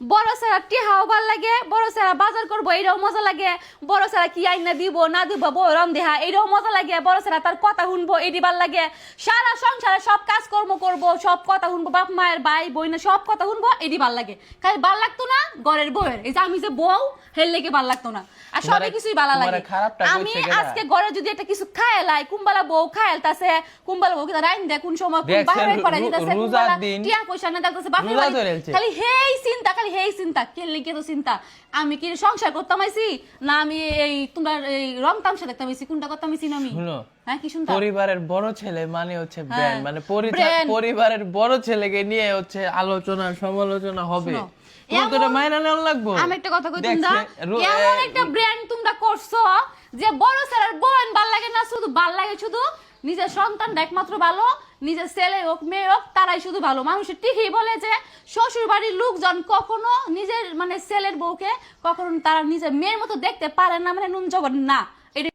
বড় সারা টিহাও ভাল লাগে, বড় সারা বাজার করবো এইটাও মজা লাগে, বড় সারা কি আইনা দিব না দিব বরম দেহা এইটাও মজা লাগে, বড় সারা তার কথা শুনবো এটি ভাল লাগে, সারা সংসারে সব কাজ কর্ম করবো, সব কথা শুনবো, বাপ মায়ের ভাই বোন সব কথা শুনবো এটি ভাল লাগে। খালি ভাল লাগতো না ঘরের বউয়ের, এই যে আমি যে বউ হের লেগে ভাল লাগতো না, আর সবই কিছুই ভালো লাগে। আমি আজকে ঘরে যদি একটা কিছু খাইলাই, কুম্বালা বউ খাইলতাছে, কুম্বালা বউ কিনা রাইন দেয় কোন সময় কোন বাইরে পড়াই দিতেছে, কুম্বালা টিয়া পয়সা না দেখতেছে বাপের বাড়ি, খালি হেই চিন্তা, খালি হেই চিন্তা, কে লিখে তো চিন্তা। আমি কি সংসার করতাম আইছি না আমি এই তোমরা এই রং তামসা দেখতাম আইছি, কোনটা করতাম আইছি না আমি? হ্যাঁ কি শুনতাম? পরিবারের বড় ছেলে মানে হচ্ছে ব্র্যান্ড, মানে পরিবারের বড় ছেলেকে নিয়ে হচ্ছে আলোচনা সমালোচনা হবে, আমি একটা কথা কই, তোমরা এমন একটা ব্র্যান্ড তোমরা করছো যে বড় ছেলের বোন ভাল লাগে না, শুধু ভাল লাগে শুধু নিজের সন্তানটা একমাত্র ভালো, নিজের ছেলে হোক মেয়ে হোক তারাই শুধু ভালো। মানুষের ঠিকই বলে যে শ্বশুর বাড়ির লোকজন কখনো নিজের মানে ছেলের বউকে কখনো তারা নিজের মেয়ের মতো দেখতে পারে না, মানে নুন জবর না।